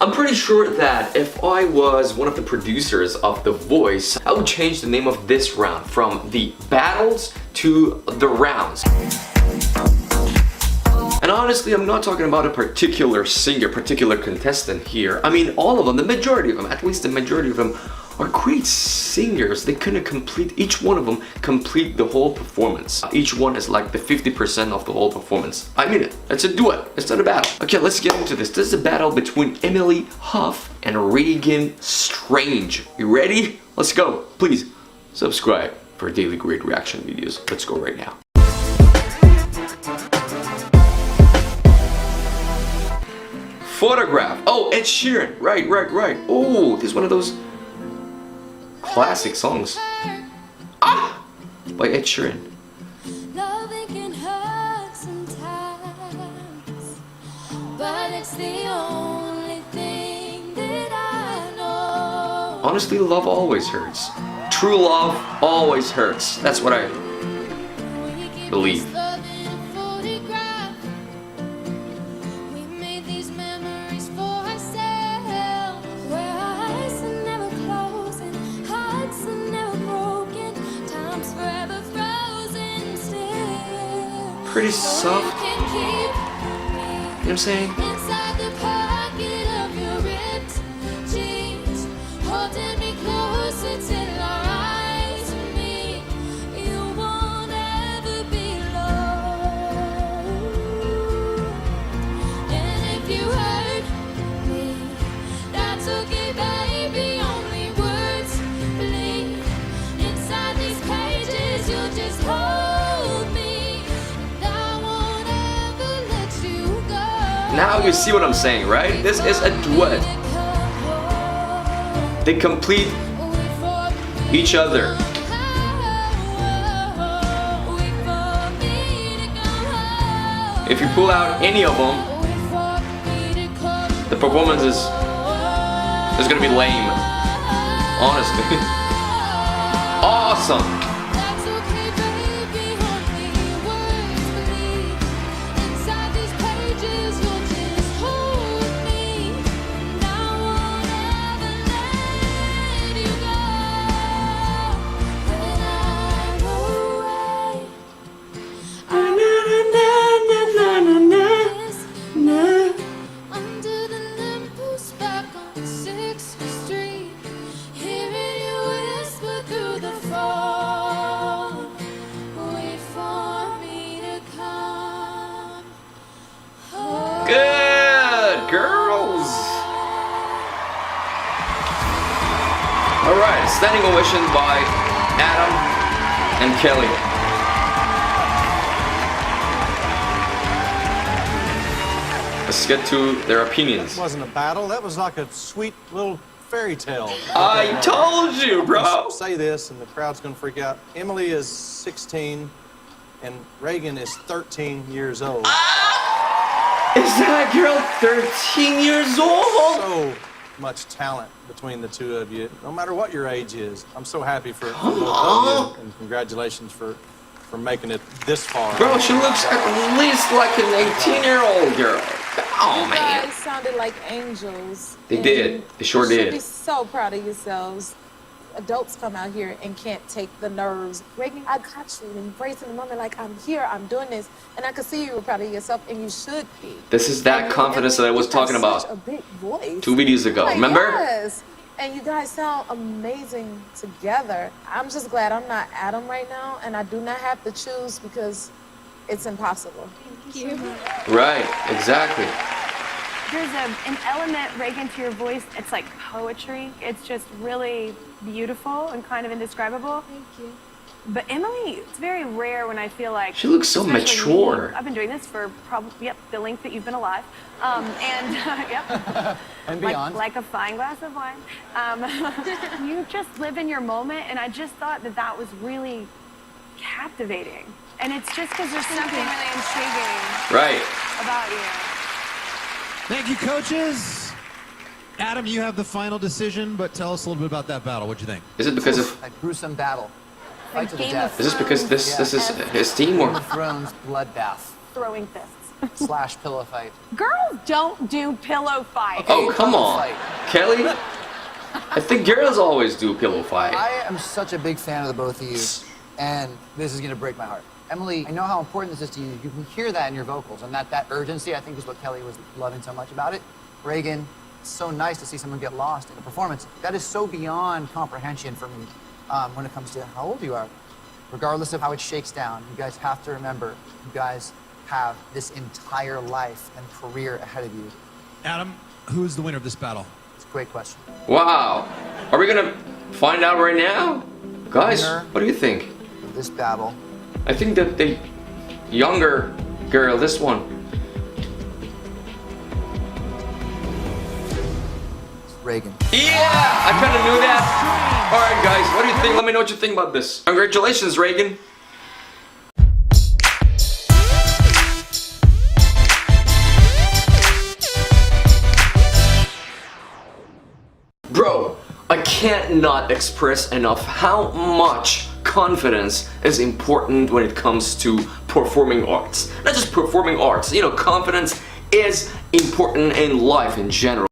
I'm pretty sure that if I was one of the producers of The Voice, I would change the name of this round from the battles to the rounds. And honestly, I'm not talking about a particular singer, particular contestant here. I mean, all of them, the majority of them, at least the majority of them, are great singers. They couldn't complete, each one of them complete the whole performance. Each one is like the 50% of the whole performance. I mean it. It's a duet. It's not a battle. Okay, let's get into this. This is a battle between Emily, Hough and Reagan Strange. You ready? Let's go. Please subscribe for daily great reaction videos. Let's go right now. Photograph. Oh, Ed Sheeran. Right. Oh, this is one of those classic songs. Ah! By Ed Sheeran. Loving can hurt sometimes, but it's the only thing that I know. Honestly, love always hurts. True love always hurts. That's what I believe. Pretty soft. You know what I'm saying? Inside the pocket of your ripped jeans, holding me closer till our eyes meet. You won't ever be alone. And if you hurt me, that's okay, baby. Only words bleed. Inside these pages, you'll just hold me. Now you see what I'm saying, right? This is a duet. They complete each other. If you pull out any of them, the performance is gonna be lame. Honestly. Awesome. Good girls. All right, standing ovation by Adam and Kelly. Let's get to their opinions. That wasn't a battle. That was like a sweet little fairy tale. I told you, bro. I'll say this, and the crowd's gonna freak out. Emily is 16, and Reagan is 13 years old. Is that girl 13 years old? So much talent between the two of you, no matter what your age is. I'm so happy for both of you, and congratulations for making it this far. Bro, she looks at least like an 18-year-old girl. Oh, man. You guys sounded like angels. They did. They sure You should did. be so proud of yourselves. Adults come out here and can't take the nerves. Reagan, I got you, embracing the moment like I'm here, I'm doing this. And I could see you were proud of yourself, and you should be. This is that And confidence that I was you have talking about such a big voice. 2 videos ago. Like, Remember? Yes. And you guys sound amazing together. I'm just glad I'm not Adam right now, and I do not have to choose because it's impossible. Thank you. Right, exactly. There's an element, Reagan, to your voice. It's like poetry. It's just really beautiful and kind of indescribable. Thank you. But Emily, it's very rare when I feel like... She looks so especially mature. I've been doing this for probably, the length that you've been alive. And beyond. Like a fine glass of wine. You just live in your moment, and I just thought that was really captivating. And it's just because there's something really intriguing about you. Thank you, coaches. Adam, you have the final decision, but tell us a little bit about that battle. What'd you think? Is it because of... A gruesome battle. Fight to the death. Is this because this is his team or... Game of Thrones bloodbath. Throwing fists. / pillow fight. Girls don't do pillow fight. Oh, come pillow on. fight. Kelly? I think girls always do pillow fight. I am such a big fan of the both of you, and this is gonna break my heart. Emily, I know how important this is to you. You can hear that in your vocals, and that urgency, I think, is what Kelly was loving so much about it. Reagan, it's so nice to see someone get lost in a performance. That is so beyond comprehension for me when it comes to how old you are. Regardless of how it shakes down, you guys have to remember, you guys have this entire life and career ahead of you. Adam, who's the winner of this battle? It's a great question. Wow. Are we gonna find out right now? Guys, what do you think? Of this battle. I think that the younger girl, this one. It's Reagan. Yeah! I kind of knew that. Alright guys, what do you think? Let me know what you think about this. Congratulations, Reagan. Bro, I can't not express enough how much confidence is important when it comes to performing arts. Not just performing arts, you know, confidence is important in life in general.